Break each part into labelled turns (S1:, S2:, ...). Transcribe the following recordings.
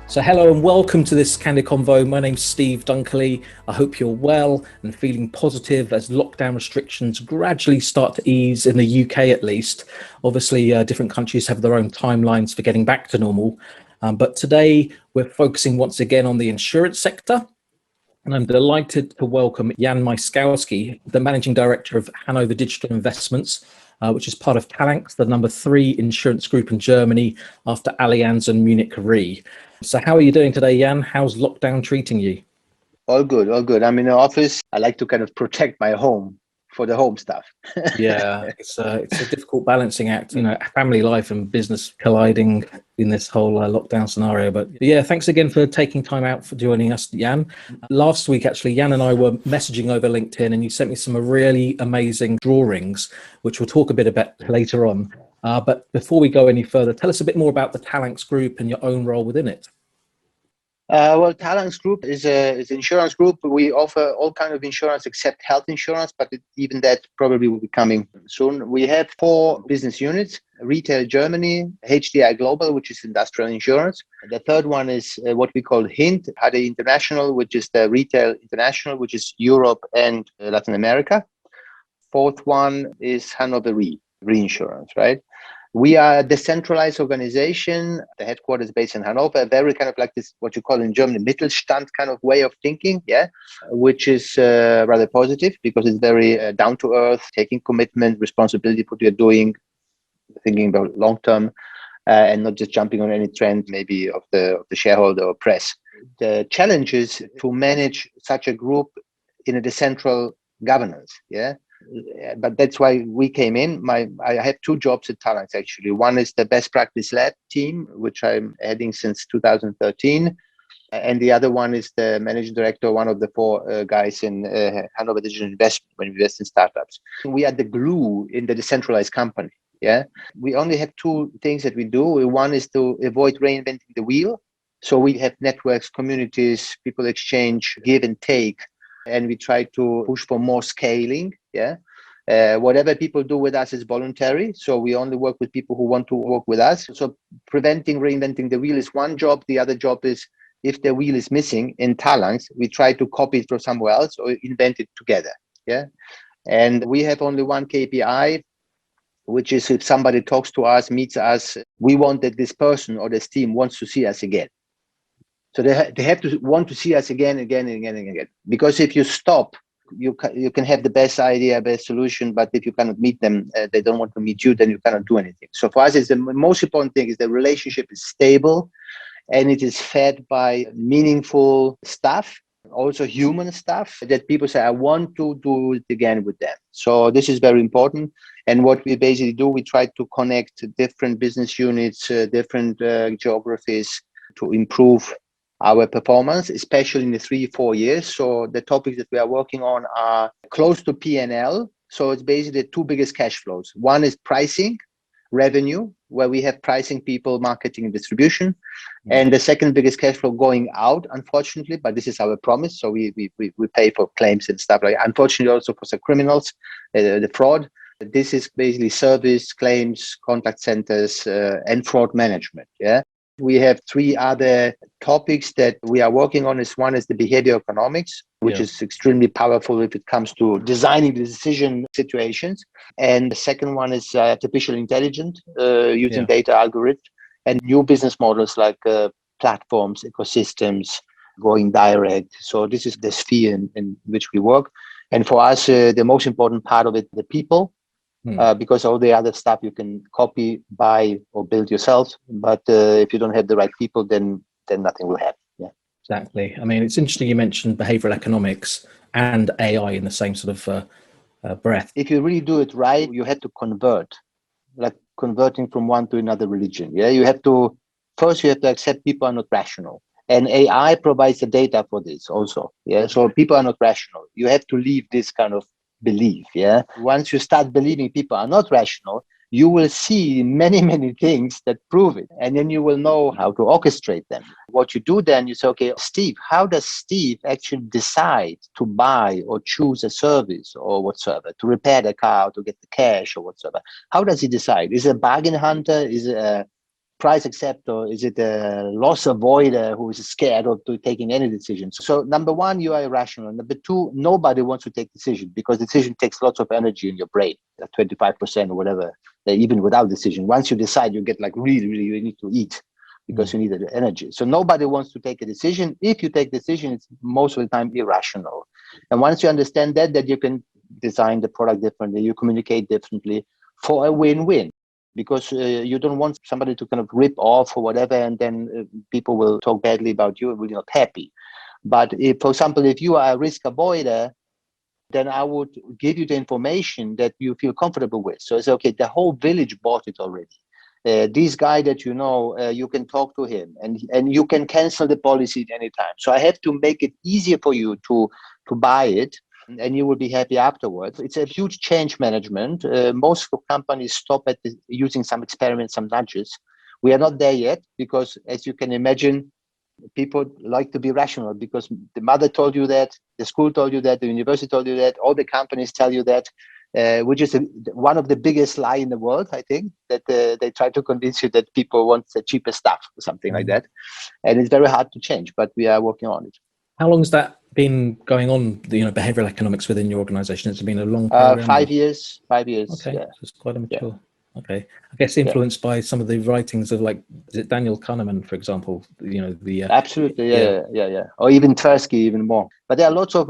S1: So hello and welcome to this CANDID CONVO. My name's Steve Dunkerley. I hope you're well and feeling positive as lockdown restrictions gradually start to ease in the UK at least. Obviously, different countries have their own timelines for getting back to normal. But today we're focusing once again on the insurance sector. And I'm delighted to welcome Jan Myszkowski, the Managing Director of Hannover Digital Investments, which is part of Talanx, the number 3 insurance group in Germany after Allianz and Munich Re. So how are you doing today, Jan? How's lockdown treating you?
S2: All good, all good. I'm in the office. I like to kind of protect my home for the home stuff.
S1: Yeah, it's a difficult balancing act, family life and business colliding in this whole lockdown scenario. But yeah, thanks again for taking time out for joining us, Jan. Last week, actually, Jan and I were messaging over LinkedIn and you sent me some really amazing drawings, which we'll talk a bit about later on. But before we go any further, tell us a bit more about the Talanx Group and your own role within it.
S2: Well, Talanx Group is an insurance group. We offer all kinds of insurance except health insurance, but even that probably will be coming soon. We have 4 business units: Retail Germany, HDI Global, which is industrial insurance. The third one is what we call HINT, HDI International, which is the Retail International, which is Europe and Latin America. Fourth one is Hannover Reinsurance, right? We are a decentralized organization. The headquarters is based in Hannover, very kind of like this, what you call in Germany, Mittelstand kind of way of thinking, which is rather positive because it's very down to earth, taking commitment, responsibility for what you're doing, thinking about long term, and not just jumping on any trend, maybe of the shareholder or press. The challenge is to manage such a group in a decentral governance, But that's why we came in. I have 2 jobs at Talanx, actually. One is the best practice lab team, which I'm heading since 2013. And the other one is the managing director, one of the 4 guys in Hannover Digital Investments, when we invest in startups. We are the glue in the decentralized company. We only have 2 things that we do. One is to avoid reinventing the wheel. So we have networks, communities, people exchange, give and take. And we try to push for more scaling. Whatever people do with us is voluntary. So we only work with people who want to work with us. So preventing reinventing the wheel is one job. The other job is if the wheel is missing in Talanx, we try to copy it from somewhere else or invent it together. And we have only one KPI, which is if somebody talks to us, meets us, we want that this person or this team wants to see us again. So they have to want to see us again. Because if you stop, you can have the best idea, best solution, but if you cannot meet them, they don't want to meet you, then you cannot do anything. So for us, it's the most important thing is the relationship is stable and it is fed by meaningful stuff, also human stuff that people say, I want to do it again with them. So this is very important. And what we basically do, we try to connect different business units, different geographies to improve our performance, especially in the 3-4 years. So the topics that we are working on are close to P&L. So it's basically the 2 biggest cash flows. One is pricing, revenue, where we have pricing people, marketing and distribution. And the second biggest cash flow going out, unfortunately, but this is our promise. So we pay for claims and stuff like that. Unfortunately, also for some criminals, the fraud. This is basically service, claims, contact centers, and fraud management. We have 3 other topics that we are working on. One is the behavior economics, which is extremely powerful if it comes to designing the decision situations. And the second one is artificial intelligence, using data algorithms and new business models like platforms, ecosystems, going direct. So this is the sphere in which we work. And for us, the most important part of it, the people. Because all the other stuff you can copy, buy, or build yourself. But if you don't have the right people, then nothing will happen.
S1: Exactly. I mean, it's interesting you mentioned behavioral economics and AI in the same sort of breath.
S2: If you really do it right, you have to convert, like converting from one to another religion. You have to accept people are not rational. And AI provides the data for this also. So people are not rational. You have to leave this kind of belief. Once you start believing people are not rational, you will see many things that prove it, and then you will know how to orchestrate them. What you do then, you say, okay, Steve, how does Steve actually decide to buy or choose a service or whatsoever, to repair the car, to get the cash or whatsoever? How does he decide? Is it a bargain hunter? Is it a price acceptor? Is it a loss avoider who is scared of taking any decisions? So number one, you are irrational. Number two, nobody wants to take decision because decision takes lots of energy in your brain, 25% or whatever, even without decision. Once you decide, you get like really, you need to eat because you need the energy. So nobody wants to take a decision. If you take decision, it's most of the time irrational. And once you understand that you can design the product differently, you communicate differently for a win-win. Because you don't want somebody to kind of rip off or whatever, and then people will talk badly about you and will be not happy. But if, for example, if you are a risk avoider, then I would give you the information that you feel comfortable with. So it's okay, the whole village bought it already. This guy that you know, you can talk to him and you can cancel the policy at any time. So I have to make it easier for you to buy it, and you will be happy afterwards. It's a huge change management. Most companies stop at using some experiments, some nudges. We are not there yet because, as you can imagine, people like to be rational because the mother told you that, the school told you that, the university told you that, all the companies tell you that, which is one of the biggest lie in the world, I think, that they try to convince you that people want the cheapest stuff or something like that. And it's very hard to change, but we are working on it.
S1: How long has that been going on, behavioral economics within your organization? Has it been a long program?
S2: 5 years.
S1: Okay,
S2: Yeah.
S1: so it's quite a mature. Yeah. Okay, I guess influenced by some of the writings of, like, is it Daniel Kahneman, for example?
S2: Absolutely, yeah. Or even Tversky, even more. But there are lots of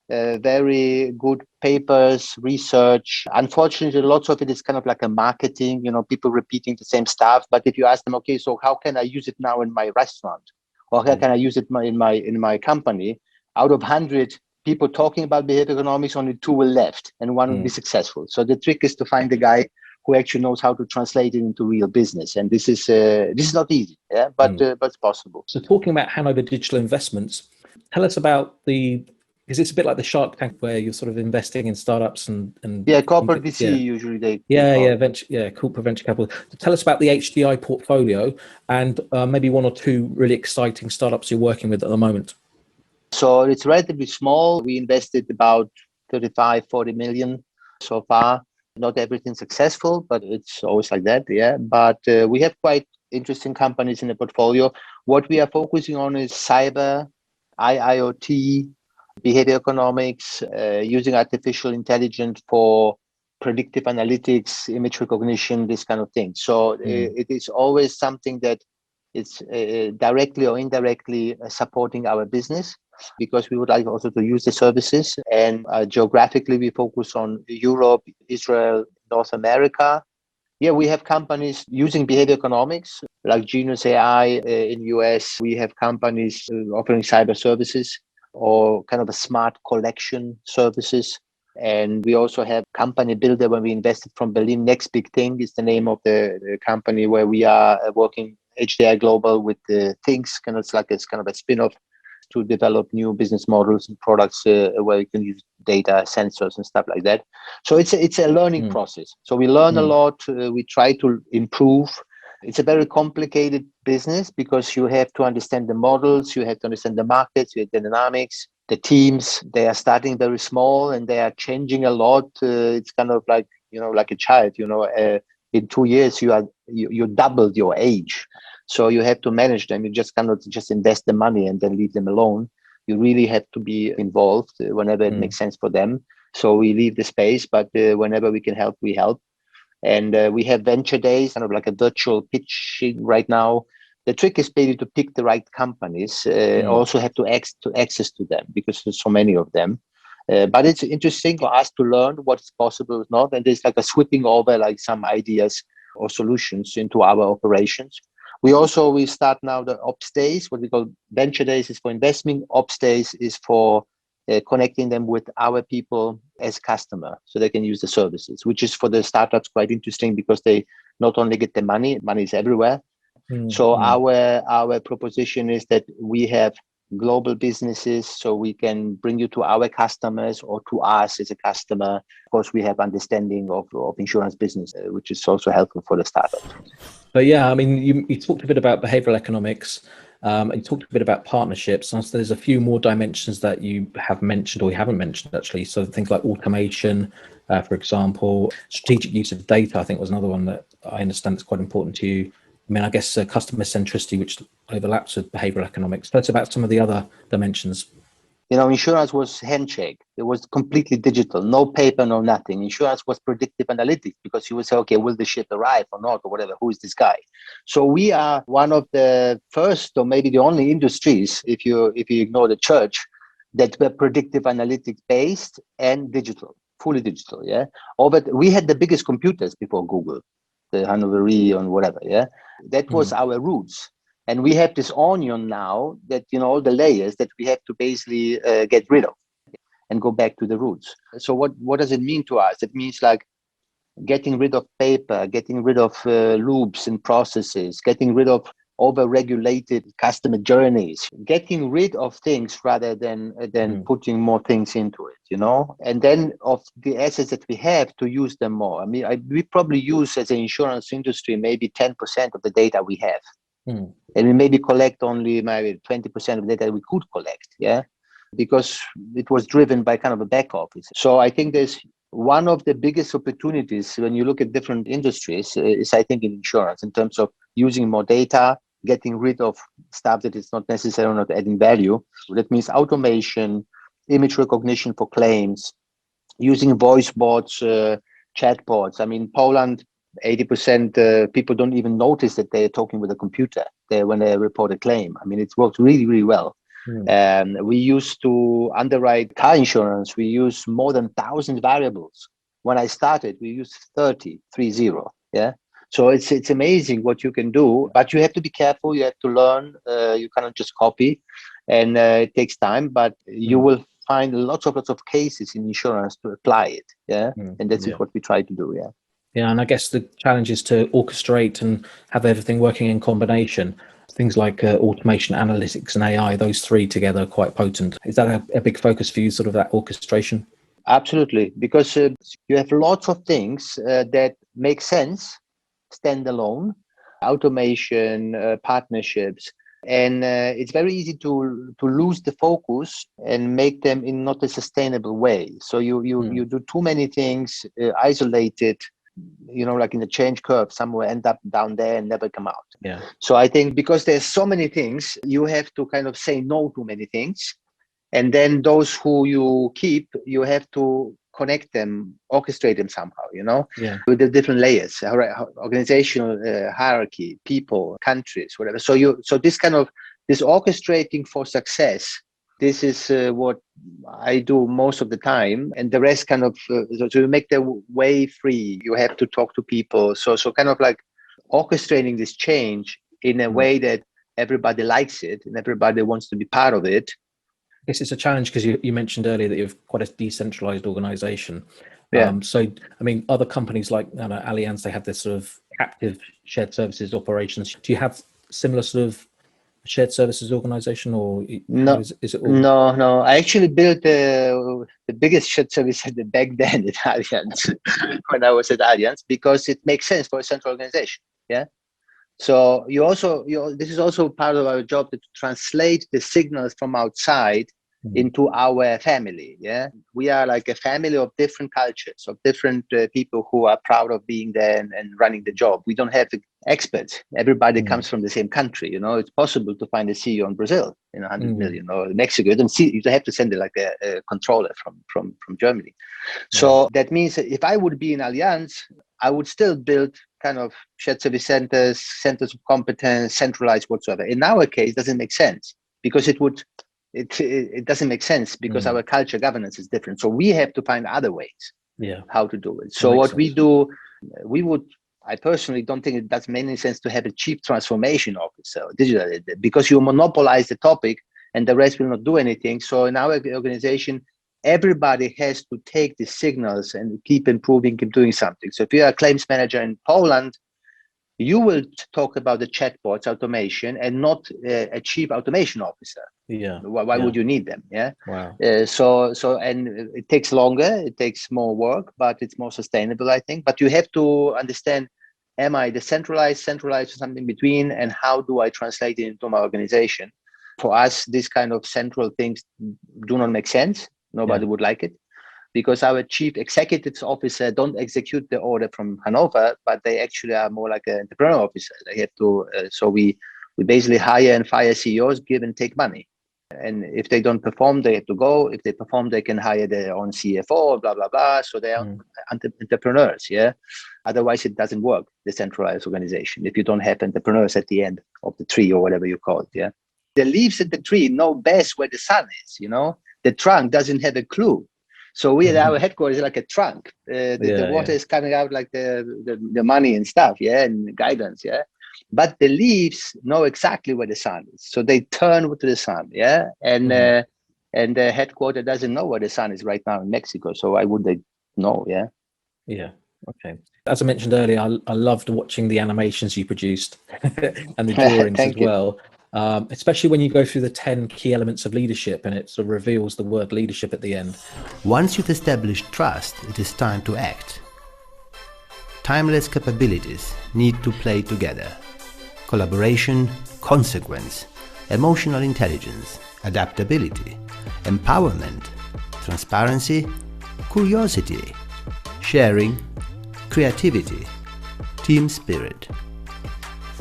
S2: very good papers, research. Unfortunately, lots of it is kind of like a marketing. People repeating the same stuff. But if you ask them, okay, so how can I use it now in my restaurant, or how can I use it in my company? Out of 100 people talking about behavioral economics, only 2 will left, and 1 will be successful. So the trick is to find the guy who actually knows how to translate it into real business. And this is not easy, but it's possible.
S1: So talking about Hannover Digital Investments, tell us about because it's a bit like the Shark Tank where you're sort of investing in startups and
S2: corporate VC usually
S1: corporate venture capital. So tell us about the HDI portfolio and maybe 1 or 2 really exciting startups you're working with at the moment.
S2: So it's relatively small. We invested about 35-40 million so far. Not everything successful, but it's always like that, But we have quite interesting companies in the portfolio. What we are focusing on is cyber, IoT, behavior economics, using artificial intelligence for predictive analytics, image recognition, this kind of thing. So it is always something that is directly or indirectly supporting our business, because we would like also to use the services. And geographically, we focus on Europe, Israel, North America. We have companies using behavior economics, like Genius AI in US. We have companies offering cyber services or kind of a smart collection services. And we also have Company Builder when we invested from Berlin. Next Big Thing is the name of the company where we are working HDI Global with the Things. It's kind of a spin-off to develop new business models and products where you can use data, sensors and stuff like that. So it's a learning process. So we learn a lot. We try to improve. It's a very complicated business because you have to understand the models, you have to understand the markets, you have the dynamics, the teams. They are starting very small and they are changing a lot. It's kind of like, like a child, in 2 years, you doubled your age. So you have to manage them. You just cannot just invest the money and then leave them alone. You really have to be involved whenever it makes sense for them. So we leave the space, but whenever we can help, we help. And we have venture days, kind of like a virtual pitching right now. The trick is maybe to pick the right companies. Also have to access to them because there's so many of them. But it's interesting for us to learn what's possible or not. And there's like a sweeping over like some ideas or solutions into our operations. We start now the Ops Days. What we call Venture Days is for investment. Ops Days is for connecting them with our people as customer so they can use the services, which is for the startups quite interesting because they not only get the money is everywhere. So our proposition is that we have global businesses, so we can bring you to our customers or to us as a customer. Of course, we have understanding of insurance business, which is also helpful for the startup.
S1: But you talked a bit about behavioral economics. You talked a bit about partnerships. And so there's a few more dimensions that you have mentioned or you haven't mentioned actually. So things like automation, for example, strategic use of data, I think was another one that I understand is quite important to you. I mean, I guess customer centricity, which overlaps with behavioral economics. That's about some of the other dimensions.
S2: Insurance was handshake. It was completely digital, no paper, no nothing. Insurance was predictive analytics because you would say, okay, will the ship arrive or not, or whatever? Who is this guy? So we are one of the first, or maybe the only industries, if you ignore the church, that were predictive analytics based and digital, fully digital. Yeah. We had the biggest computers before Google, the Hannover and whatever. Yeah. That was our roots. And we have this onion now that, all the layers that we have to basically get rid of and go back to the roots. So what does it mean to us? It means like getting rid of paper, getting rid of loops and processes, getting rid of over-regulated customer journeys, getting rid of things rather than putting more things into it, and then of the assets that we have to use them more. I mean, we probably use as an insurance industry maybe 10% of the data we have. And we maybe collect only maybe 20% of the data we could collect, because it was driven by kind of a back office. So I think there's one of the biggest opportunities when you look at different industries is, I think, in insurance, in terms of using more data, getting rid of stuff that is not necessarily not adding value. That means automation, image recognition for claims, using voice bots, chatbots. I mean, Poland, 80% people don't even notice that they're talking with a computer when they report a claim. I mean, it's worked really, really well. We used to underwrite car insurance. We use more than 1,000 variables. When I started, we used 30. Yeah. So it's amazing what you can do, but you have to be careful. You have to learn. You cannot just copy, and it takes time. But you will find lots of cases in insurance to apply it. Yeah, and that's what we try to do. Yeah.
S1: Yeah, and I guess the challenge is to orchestrate and have everything working in combination. Things like automation, analytics, and AI, those three together are quite potent. Is that a big focus for you, sort of that orchestration?
S2: Absolutely, because you have lots of things that make sense standalone, automation, partnerships, and it's very easy to lose the focus and make them in not a sustainable way. So you do too many things isolated, like in the change curve, somewhere end up down there and never come out.
S1: Yeah.
S2: So I think because there's so many things, you have to kind of say no to many things. And then those who you keep, you have to connect them, orchestrate them somehow, with the different layers, organizational hierarchy, people, countries, whatever. So this orchestrating for success, this is what I do most of the time, and the rest kind of to make the way free. You have to talk to people. So kind of like orchestrating this change in a way that everybody likes it and everybody wants to be part of it.
S1: I guess it's a challenge because you mentioned earlier that you have quite a decentralized organization.
S2: Yeah.
S1: So, I mean, other companies like Allianz, they have this sort of captive shared services operations. Do you have similar sort of shared services organization, or
S2: no?
S1: Is it all...
S2: No. I actually built the biggest shared service center back then at Allianz when I was at Allianz, because it makes sense for a central organization. Yeah. So this is also part of our job, to translate the signals from outside into our family. Yeah, we are like a family of different cultures, of different people who are proud of being there and running the job. We don't have experts. Everybody comes from the same country. It's possible to find a CEO in Brazil, 100 million, or Mexico. You don't have to send it like a controller from Germany. So that means that if I would be in Allianz, I would still build kind of shared service centers of competence, centralized whatsoever. In our case, it doesn't make sense, because it doesn't make sense because our culture governance is different. So we have to find other ways how to do it. So what we do, I personally don't think it does make any sense to have a chief transformation officer, digital, because you monopolize the topic and the rest will not do anything. So in our organization, everybody has to take the signals and keep improving, keep doing something. So if you're a claims manager in Poland, you will talk about the chatbots, automation, and not a chief automation officer.
S1: Yeah.
S2: Why would you need them? Yeah.
S1: Wow.
S2: So and it takes longer, it takes more work, but it's more sustainable, I think. But you have to understand: am I decentralized, centralized, or something between? And how do I translate it into my organization? For us, this kind of central things do not make sense. Nobody would like it. because our chief executives officer don't execute the order from Hannover, but they actually are more like an entrepreneur officer. They have to, so we basically hire and fire CEOs, give and take money. And if they don't perform, they have to go. If they perform, they can hire their own CFO, blah, blah, blah. So they are entrepreneurs, yeah? Otherwise, it doesn't work, decentralized organization, if you don't have entrepreneurs at the end of the tree or whatever you call it, yeah? The leaves at the tree know best where the sun is, you know? The trunk doesn't have a clue. So we at our headquarters is like a trunk. The water is coming out like the money and stuff, yeah, and guidance, yeah. But the leaves know exactly where the sun is, so they turn to the sun, yeah. And the headquarters doesn't know where the sun is right now in Mexico, so why would they know, yeah?
S1: Yeah. Okay. As I mentioned earlier, I loved watching the animations you produced and the drawings as well. Especially when you go through the 10 key elements of leadership and it sort of reveals the word leadership at the end.
S3: Once you've established trust, it is time to act. Timeless capabilities need to play together. Collaboration, consequence, emotional intelligence, adaptability, empowerment, transparency, curiosity, sharing, creativity, team spirit.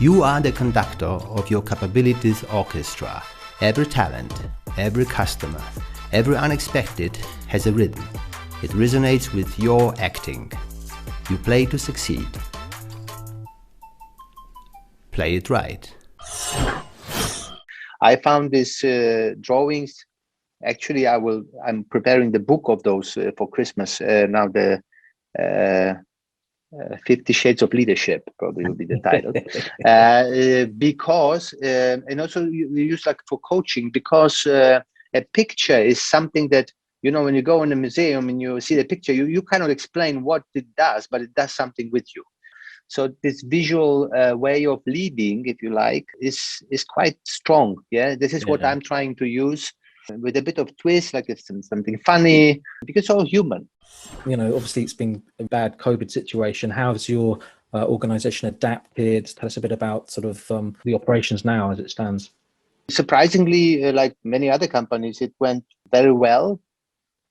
S3: You are the conductor of your capabilities orchestra. Every talent, every customer, every unexpected has a rhythm. It resonates with your acting. You play to succeed. Play it right.
S2: I found these drawings. Actually, I'm preparing the book of those for Christmas. Now the 50 Shades of Leadership probably will be the title. Because, and also you use like for coaching, because a picture is something that, you know, when you go in a museum and you see the picture, you cannot explain what it does, but it does something with you. So this visual way of leading, if you like, is quite strong. Yeah, this is what I'm trying to use with a bit of twist, like it's something funny, because it's all human.
S1: You know, obviously it's been a bad COVID situation. How has your organization adapted? Tell us a bit about sort of the operations now as it stands.
S2: Surprisingly, like many other companies, it went very well.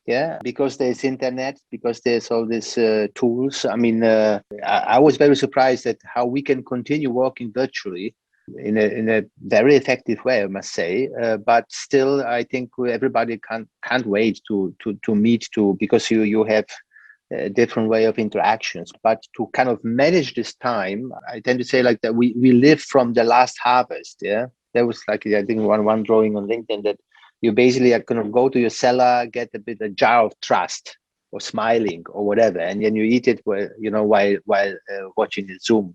S2: Yeah, because there's internet, because there's all these tools. I mean, I was very surprised at how we can continue working virtually in a very effective way, I must say. But still, I think everybody can't wait to meet, because you have a different way of interactions. But to kind of manage this time, I tend to say like that we live from the last harvest. Yeah, there was like, I think one drawing on LinkedIn that you basically are going to go to your cellar, get a jar of trust or smiling or whatever, and then you eat it while watching the Zoom.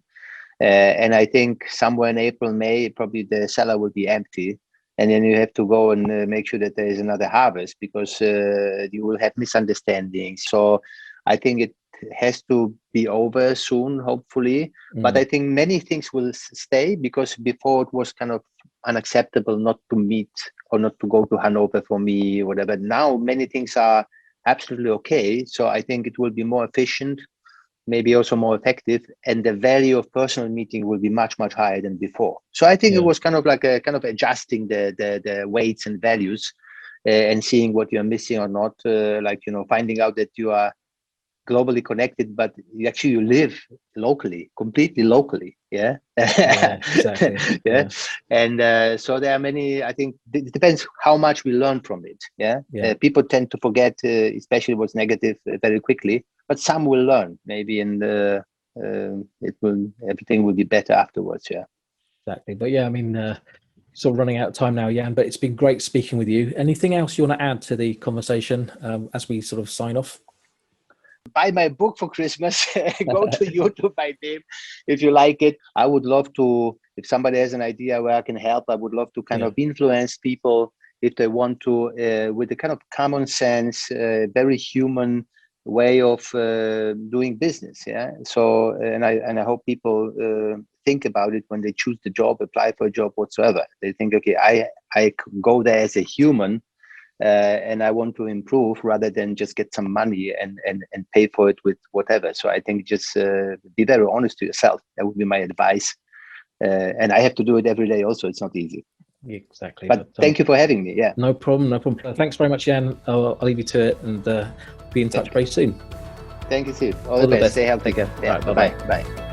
S2: And I think somewhere in April, May, probably the cellar will be empty, and then you have to go and make sure that there is another harvest, because you will have misunderstandings. So I think it has to be over soon, hopefully. But I think many things will stay, because before it was kind of unacceptable not to meet or not to go to Hannover for me or whatever. Now many things are absolutely okay. So I think it will be more efficient, maybe also more effective, and the value of personal meeting will be much, much higher than before. So I think it was kind of like a kind of adjusting the weights and values and seeing what you're missing or not, like, you know, finding out that you are globally connected, but you live locally, completely locally. Yeah,
S1: Exactly.
S2: And so there are many. I think it depends how much we learn from it. People tend to forget, especially what's negative, very quickly, but some will learn maybe, and everything will be better afterwards. Yeah,
S1: exactly. But yeah, I mean, sort of running out of time now, Jan, but it's been great speaking with you. Anything else you want to add to the conversation as we sort of sign off?
S2: Buy my book for Christmas. Go to YouTube my name if you like it. I would love to, if somebody has an idea where I can help, I would love to kind of influence people if they want to, with a kind of common sense, very human way of doing business. Yeah. So, and I hope people think about it when they choose the job, apply for a job whatsoever. They think, okay, I go there as a human. And I want to improve rather than just get some money and pay for it with whatever. So I think just be very honest to yourself. That would be my advice. And I have to do it every day also. It's not easy.
S1: Exactly.
S2: But thank you for having me. Yeah.
S1: No problem. No problem. Thanks very much, Jan. I'll leave you to it and be in touch very soon.
S2: Thank you, Steve. All the best. Stay healthy.
S1: Take care.
S2: Yeah.
S1: Right, bye-bye.
S2: Bye.